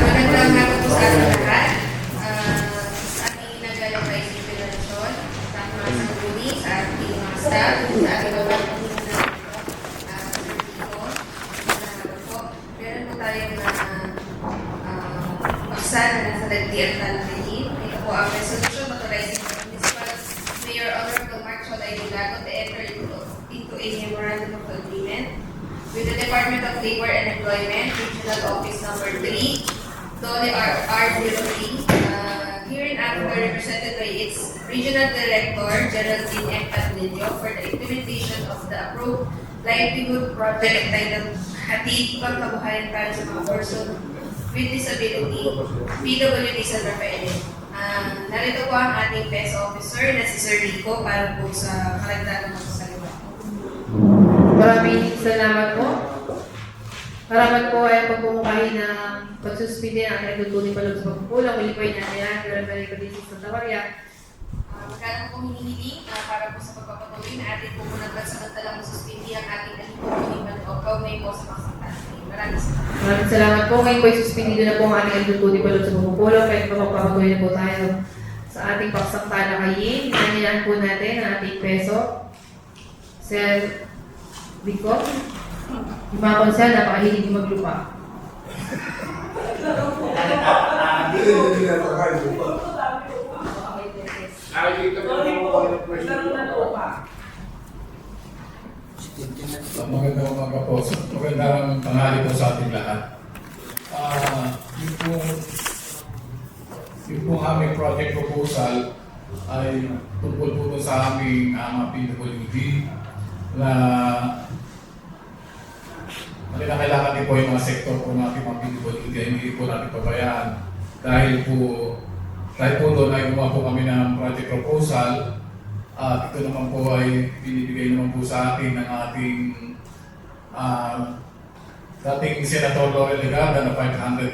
Magandang hapon po sa ating lahat. Sa ating inagalang vice revelation, sa ating mga sangguni, sa ating mga staff, sa ating mga meron po tayong paksa na nasa lagdian talagin. Ito po ang resolution authorizing the Municipal Mayor Honorable Mark Choday Dilago to enter into a memorandum of agreement with the Department of Labor and Employment, Regional Office Number 3, Dole R03, hereinafter represented by its Regional Director, Geraldine M. Padrillo, for the implementation of the approved livelihood project entitled Hatid Pagkabuhayan para sa mga person with disability, PWD San Rafael. Narito po ang ating PES officer na si Sir Rico para po sa karagdagang magkakaliwa. Maraming salamat po. Salamat po ay pagpumukahin ng pagsuspindi ng aking tutunin pa lang sa pagpupulang. Muli po ay nanayan, pero balik ko din sa Santa Maria. Magkano po hinihiling para po sa pagpapatuloy na ating po muna pansamantalang masuspindi ang ating nalipong o kaunay po sa pagsangkas. Maraming salamat po. Ngayon po ay suspindido na po ang ating tutunin pa lang sa pagpupulang. Kahit pa magpapatuloy na po tayo sa ating pagsangtalakayin. Nanayan po natin ang ating peso. Sir Rico, yung mga konsel, napakahilig yung maglupa. Magandang umaga po. Magandang tanghali po sa ating lahat. Yung po aming project proposal ay tungkol po sa aming mga PWD na kailangan din po yung mga sektor po natin mga PWD ay hindi po natin pabayaan. Dahil po doon ay gumawa po kami ng project proposal at ito naman po ay binibigay naman po sa atin ng ating dating Senator Laurel Legarda na 500,000.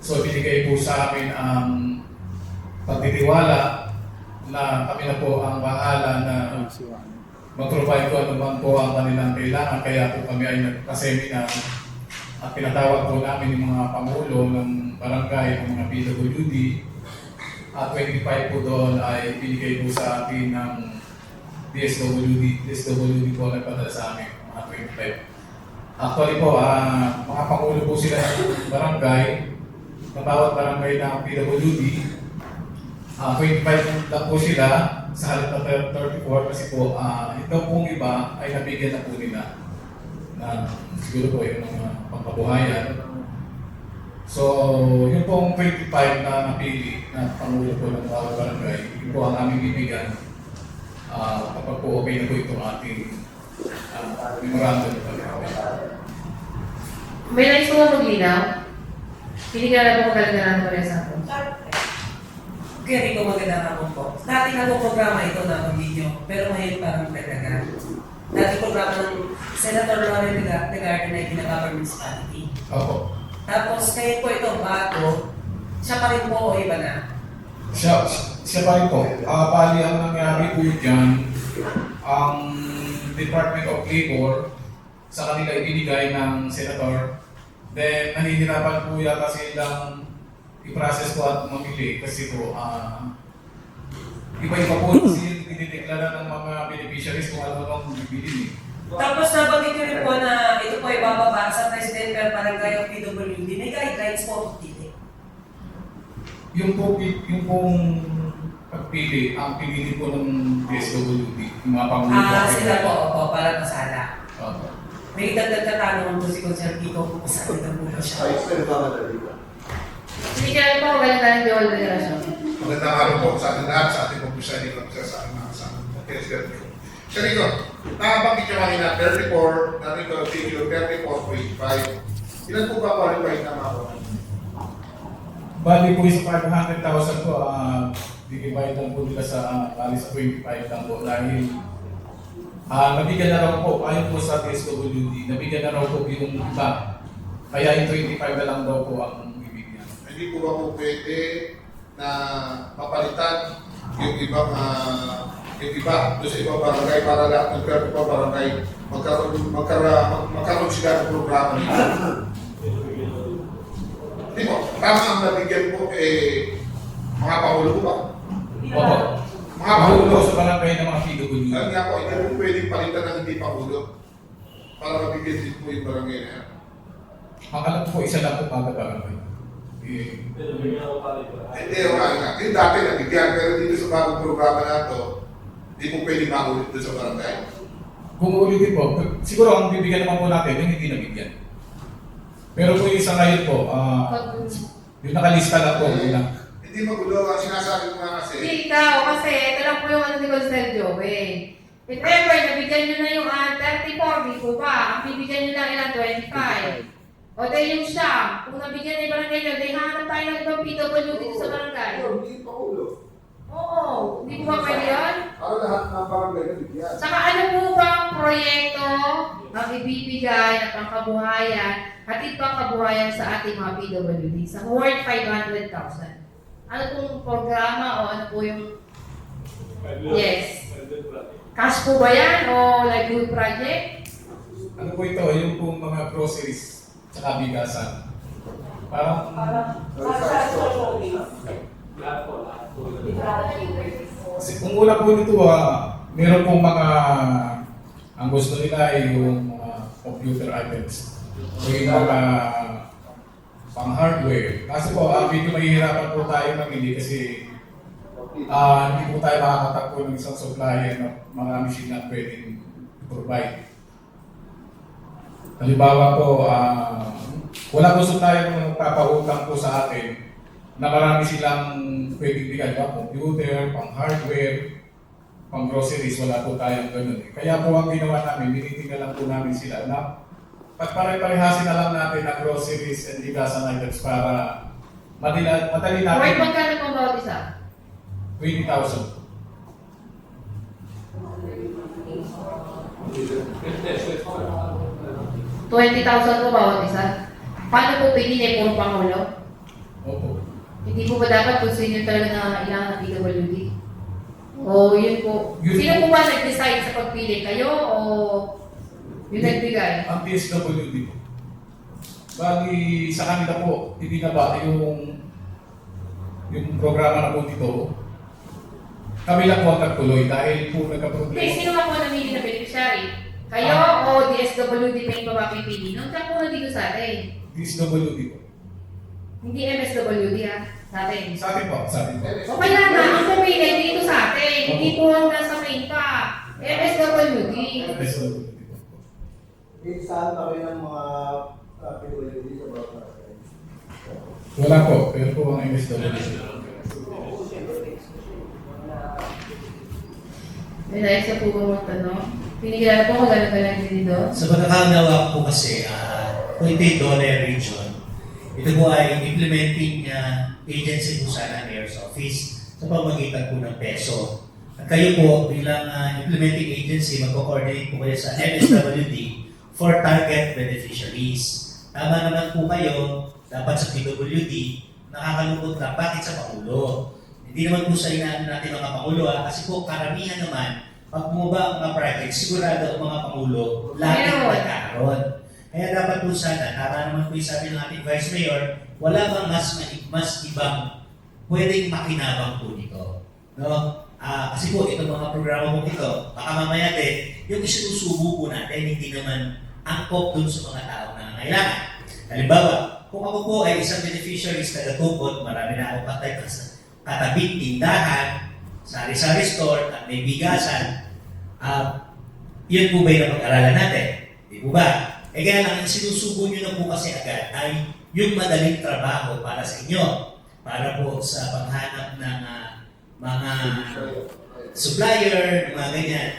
So binigay po sa amin ang pagtitiwala na kami na po ang bahala na mag-provide ko naman po ang kanilang kailangan. Kaya po kami ay nagpa-seminar at pinatawag po namin yung mga pangulo ng barangay, ng mga PWD. At 25 po doon ay binigay po sa atin ng DSWD. DSWD po nagpadala sa amin, mga 25. Actually po, mga pangulo po sila ng barangay, na bawat barangay ng PWD. 25 lang po sila sa halip na 34 kasi po ito pong iba ay nabigyan na po nila na siguro po yung mga pangkabuhayan. So, yung pong 25 na napili na pangulo po ng bawat barangay, yun po ang aming bibigyan kapag po okay na po itong ating memorandum of agreement. May nais ko nga maglinaw. Pinigala po kagalagaran ko rin sa akin. Kaya Rico, magandang hapon po. Dati na po programa ito na video, pero ngayon parang pagdagan. Dati programa ng Senator Laurel Legarda na ginagawa municipality. Opo. Tapos ngayon po ito, bago, siya pa rin po o iba na? Siya pa rin po. Bali ang nangyari po dyan, ang Department of Labor sa kanila ibinigay ng Senator. Then, nahihirapan po yata silang i-process po at mamili kasi po iba-iba po kasi dinideklara ng mga beneficiaries kung ano-ano ang bibili. Tapos nabanggit niyo rin po na ito po ay bababa sa President per Barangay of PWD. May guidelines po dito. Yung pong pagpili, ang pinili po ng DSWD, yung mga pangulo. Sila po, para masala. Opo. May dagdag-tatanong po si Conser Kiko kung saan ito po siya. Pinigala po kagalagaran ng Dewan Federation. Magandang araw po sa ating lahat, sa ating pag-presiding officer, sa ating mga kasama. Sir Rico, nakabanggit nyo kanina, 34, narito figure 34.5. Ilan po ba qualified na mga po? Bali po yung 500,000 po, divide lang po nila sa bali sa 25 lang po dahil nabigyan na raw po, ayon po sa DSWD, nabigyan na raw po yung iba. Kaya yung 25 na lang daw po ang bibigyan. Hindi po ba po pwede na mapalitan yung ibang yung iba doon sa ibang barangay para lahat ng ibang barangay magkaroon sila ng programa nito? Di po, tama ang nabigyan po, mga pangulo po ba? Opo. Mga pangulo. Mahulo sa barangay ng mga PWD. Alam nga po, hindi po pwedeng palitan ng hindi pangulo para mabigyan din po yung barangay na yan. Ang alam ko, isa lang po kada barangay. Hindi, wala nga. Yung dati nabigyan, pero dito sa bagong programa na to, hindi po pwedeng makulit doon sa barangay. Kung ulitin po, siguro ang bibigyan naman po natin, yung hindi nabigyan. Pero po yung isa ngayon po, yung nakalista na po, yun lang. Hindi magulo, ang sinasabi ko nga kasi, Hindi ikaw, kasi ito lang po yung ano ni Consel Joey. If ever, nabigyan nyo na yung 34, di po ba? Ang bibigyan nyo lang ilang 25. O dahil yung siya, kung nabigyan na yung barangay nyo, dahil hanap tayo ng ibang PWD dito sa barangay. hindi pangulo. Oo, hindi po ba pwede yun? Para lahat ng barangay nabigyan. Saka ano po ba ang proyekto ang ibibigay ng pangkabuhayan, hatid pangkabuhayan sa ating mga PWD sa worth 500,000? Ano pong programa o ano po yung... Yes. Cash po ba yan o livelihood project? Ano po ito, yung pong mga groceries, tsaka bigasan. Parang, kasi kung una po nito, meron pong mga, ang gusto nila ay yung mga computer items. O yung mga pang hardware. Kasi po, medyo mahihirapan po tayo mamili kasi hindi po tayo makakatakbo ng isang supplier na mga machine na pwedeng provide. Halimbawa po, wala gusto tayo magpapautang po sa atin na marami silang pwedeng bigay, computer, pang hardware, pang groceries, wala po tayong ganun. Kaya po ang ginawa namin, binitingnan lang po namin sila na pare-parehasin na lang natin ang groceries and bigasan items para madali Worth natin magkano pang bawat isa? 20,000. $20,000 po bawat isa. Paano po pinili? Puro Pangulo? Opo. Hindi po ba dapat kung sino talaga na ilangan ng PWD? O yun po. Yun Sino po. po ba nag-decide sa pagpili? Kayo o yung nagbigay? Ang PSWD po. Bali, sa kanila po, hindi na ba yung programa na po dito, kami lang po ang nagtuloy dahil po Hindi, nagka-problema. sino nga po namili na beneficiary? Kayo o DSWD pa yung baba pipili? Nung siya po nandito sa atin. PSWD po. Hindi MSWD ha, sa atin. Sa atin po, sa atin po. O kaya nga, ang pumili dito sa atin. Hindi po ang nasa main pa. MSWD. PSWD po. Saan kami ng mga PWD sa bawat barangay? Wala po, pero po ang MSWD. May nais na po ba magtanong? Pinigyan po kung gano'n din doon. Sa pagkakagawa ko kasi, Puente Dole Region, ito po ay implementing agency po sana Mayor's Office sa pamagitan po ng peso. At kayo po bilang implementing agency, magko-coordinate po kayo sa MSWD for target beneficiaries. Tama naman po kayo, dapat sa PWD, nakakalungkot lang, bakit sa Pangulo? Hindi naman po sa inaan natin mga Pangulo kasi po karamihan naman, pag bumaba ang mga projects, sigurado ang mga Pangulo, lagi Meron. nagkakaroon. Kaya dapat po sana, tama naman po yung sabi ng ating Vice Mayor, wala bang mas ibang pwedeng makinabang po nito. No? Kasi po, itong mga programa po ito, baka mamaya din, yung isinusubo po natin, hindi naman angkop dun sa mga tao na nangailangan. Halimbawa, kung ako po ay isang beneficiaries taga-tupot, marami na akong patay katabing tindahan, sari-sari store, at may bigasan, yun po ba yung napag-aralan natin? Di po ba? Kaya lang, sinusubo nyo na po kasi agad ay yung madaling trabaho para sa inyo, para po sa paghanap ng mga supplier, mga ganyan.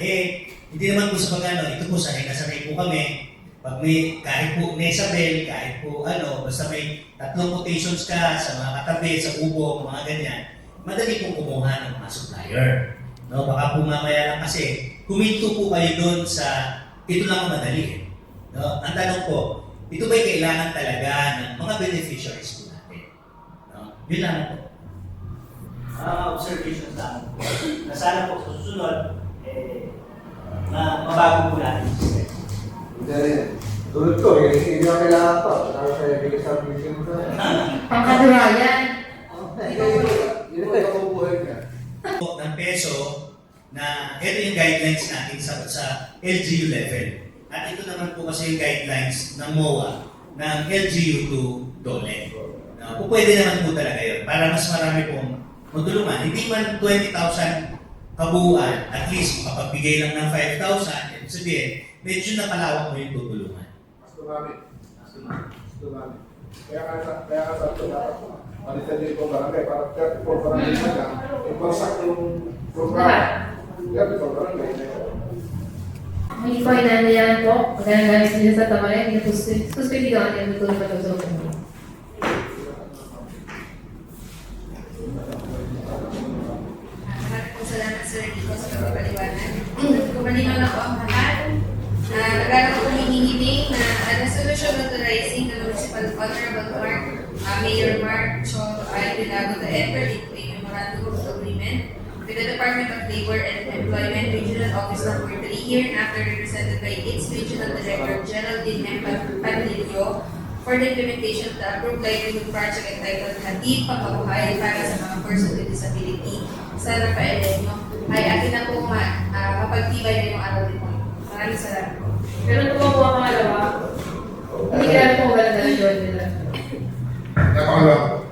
Hindi naman po sa pagano, ito po sanay po kami. Pag may, kahit po Nesabel, kahit po basta may 3 quotations ka sa mga katabi, sa ubo, mga ganyan, madali pong kumuha ng mga supplier. No, baka po mamaya lang kasi, kuminto po kayo doon sa, ito lang ang madali. No? Ang tanong po, ito ba'y kailangan talaga ng mga beneficiaries po natin? No? Yun lang po. Observations lang po. Na sana po sa susunod, mabago po natin yung system. Hindi rin. Tulad ko, hindi na kailangan pa. Para sa bigay sa bigay mo na. kabuhayan. Yun ang kabubuhay niya. ng peso na ito yung guidelines natin sa LGU level. At ito naman po kasi yung guidelines ng MOA ng LGU to DOLE. Kung pwede naman po talaga yun para mas marami pong matulungan. Hindi man 20,000 kabuuan, at least mapagbigay lang ng 5,000, ibig sabihin, medyo napalawak mo yung tutulungan. Mas dumami. Mas dumami. Kaya nga sa ito dapat palitan din itong barangay. Para 34 barangay na lang. Yung bagsak yung programa. 34 barangay na yun. Hindi po inanayaan po. Magandang sila sa Tamarin. Hindi po suspendido ang ating tutulong pa sa loob. Maraming po salamat Sir Rico sa pagpapaliwanag. Kumaliman ako ang mahal. Nagkaroon ko hinihiling na resolution authorizing the Municipal Honorable Mark, Mayor Mark Chol ay binago to enter into a memorandum of agreement with the Department of Labor and Employment Regional Office Number 3 hereinafter represented by its Regional Director Geraldine M. Panlilio for the implementation of the approved livelihood project entitled Hatid Pagkabuhay para sa mga person with disability sa Rafael Leño ay atin na po mapagtibay ngayong araw din po. Maraming salamat po. Meron po po ang pangalawa. Hindi kilala po galang-galang doon nila. Napakalawa.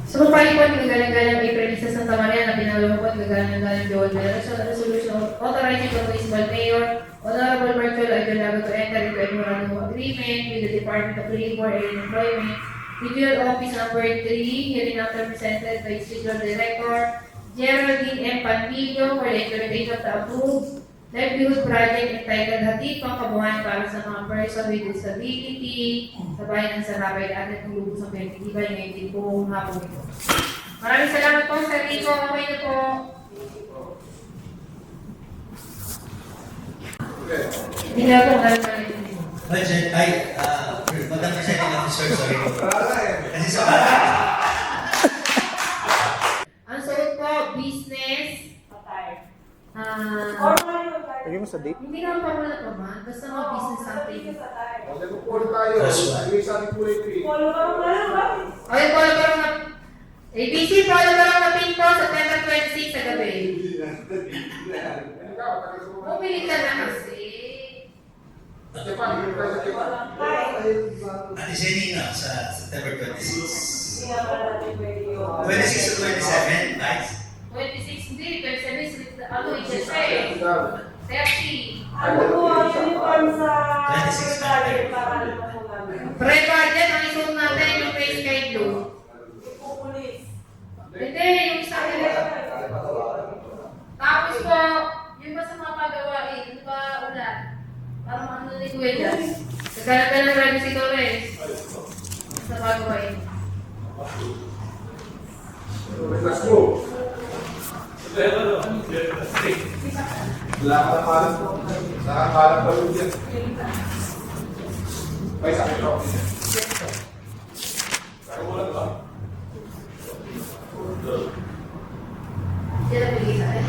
So, kung paano po ang galang-galang April sa Santa Maria na pinagawa po ang galang-galang doon nila. Resolution authorizing the Municipal Mayor, Honorable Marchol Aguilago to enter into a memorandum of agreement with the Department of Labor and Employment, Regional Office Number 3, hereinafter presented by its Regional Director, Geraldine M. Panlilio for the implementation of the approved livelihood project entitled Hatid Pangkabuhayan para sa mga person with disability sa bayan ng Sarabay at at ng lubos ng Pentiba ngayon din po hapon ito. Maraming salamat po sa Rico. Okay na po. Hindi na po galang-galang. Budget, Madam Presiding Officer, sorry po. Kasi sa Ang sagot po, business. Lagyan mo sa date. Hindi naman pa wala pa man. Basta mga business something. Nagpupuli tayo. Yung isa ni Kulay Tree. Okay, polo parang na... ABC, polo parang na pin po September 26 sa gabi. Bumili ka na kasi. Japan, yung tayo sa Japan. Ate Jenny nga sa September 26. 26 to 27, guys. 26 hindi, 27 ano, HSA. 30. Pre-budget, ang isuot natin yung face kay Blue. Hindi, yung isa nila. Tapos po, yung ba sa mga pagawain, ano ba ulan? Parang ano ni Kuya dyan. Nagkalat ka ng Remy si Torres. Sa pagawain. Let's go. Wala ka na parang po. Nakakarang pa rin yan. May sakit ako. Kaya mo lang ba? Yan ang bigay sa akin.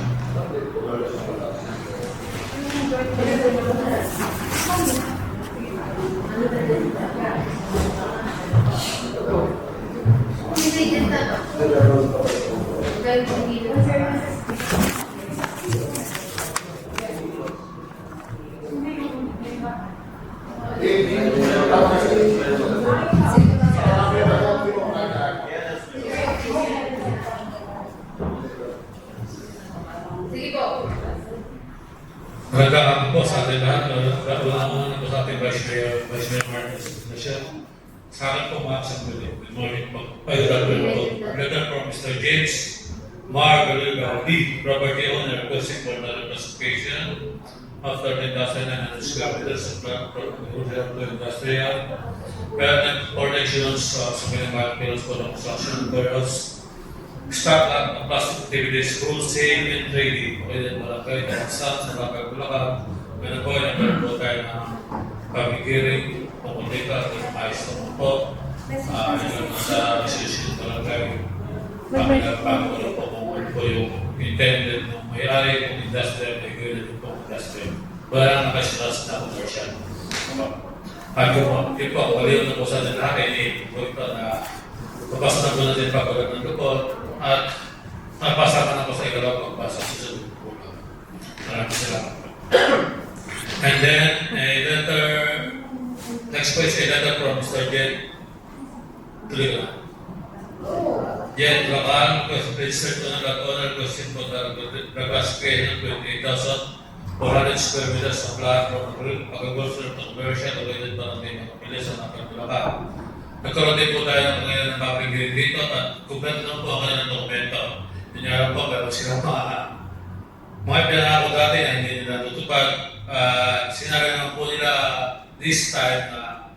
Hindi, yan na. Ganito dito. Sige po. Magandang hapon po sa ating lahat. Wala po sa ating Vice Mayor Marcos na siya. Sa akin po mga sa good morning po. Letter from Mr. James Mark Galuga, the property owner requesting for the classification after the industrial and square meters of industrial permanent connections sa minimal fields for the construction warehouse. Start at plastic activities, wholesale and trading. Pwede malakay na sa Bakag Bulacan. Meron po, nagkaroon po tayo ng public hearing. Pupunta ka at ayos naman po. Yung sa resolution barangay. Pagkakapagod po kung po yung intended ng may-ari, kung industrial, may gawin po industrial. Wala nang nakasilas na commercial. Ako po, yun po, maliw na po sa lahat. Ito na tapos na susunod din pagkagat ng report at napasa ka na po sa ikalawang pagbasa sa susunod po. Maraming salamat po. And then, a letter, next po is a letter from Mr. Jen Tuliga. Jen Lacan, registered to honor question for the classification of 28,400 square meters of land from agricultural to commercial located pa ng mga kapilis sa Nakang Bulacan. Nagkaroon din po tayo ng ngayon ng public hearing dito at kumpleto lang po ang kanilang dokumento. Pinyarap po, pero sila mga pinangako dati na hindi nila tutupad. Sinabi naman po nila this time na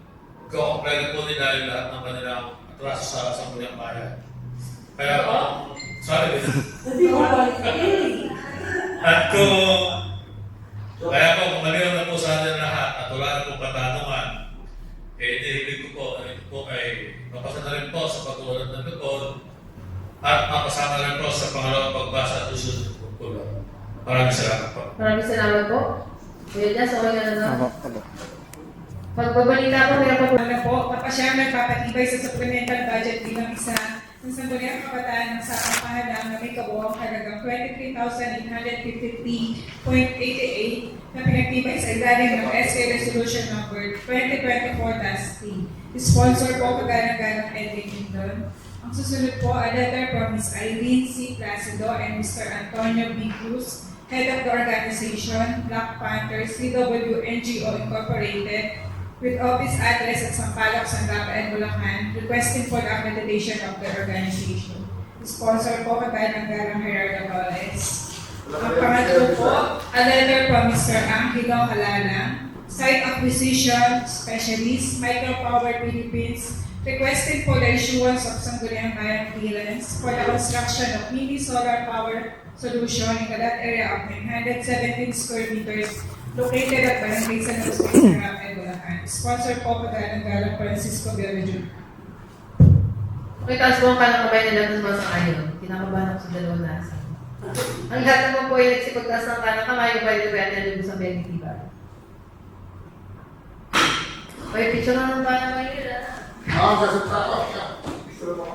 ko-comply po nila yung lahat ng kanilang atraso sa Sangguniang Bayan. Kaya sorry din. At kaya po, kung malinaw na po sa atin lahat at wala na po katanungan, inihilig ko po, ito po ay mapasa na rin po sa pagtuwalan ng lupod at mapasama na rin po sa pangalawang pagbasa at susunod po po. Maraming salamat po. Maraming salamat po. Kuya Jazz, okay na na. Pagbabalita po, kaya po Ano po, papasya nagpapatibay sa supplemental budget bilang isa ng Sangguniang Kabataan ng sakang pahalaang na may kabuuang halagang 23,850.88 na pinagtibay sa ilalim ng SK Resolution Number 2024-T. Sponsor po kagalang-galang Edwin Lindon. Ang susunod po, a letter from Ms. Irene C. Placido and Mr. Antonio B. Cruz, Head of the organization, Black Panthers, CW NGO Incorporated, with office address at Sampaloc, Sandapa, and Bulacan, requesting for the accreditation of the organization. Sponsor po kagalang-galang Gerardo Flores. Ang pangatlo po, a letter from Mr. Angelo Halala, Site Acquisition Specialist, Micropower Philippines, requesting for the issuance of Sangguniang Bayan clearance for the construction of mini solar power solution in that area of 917 square meters located at Barangay San Jose, Sarap, and Bulacan. Sponsor po kagalang-galang Francisco Guerrero. Okay, taas po ang kalangkabay na lahat ng mga sangayon. Kinakabahan ako sa dalawang nasa. Ang lahat naman po ay nagsipagtaas ng kanang kamay o pwede ba yan na sa benitiba. Okay, picture na ng parang kayo na. Sasagot ako. Gusto mo.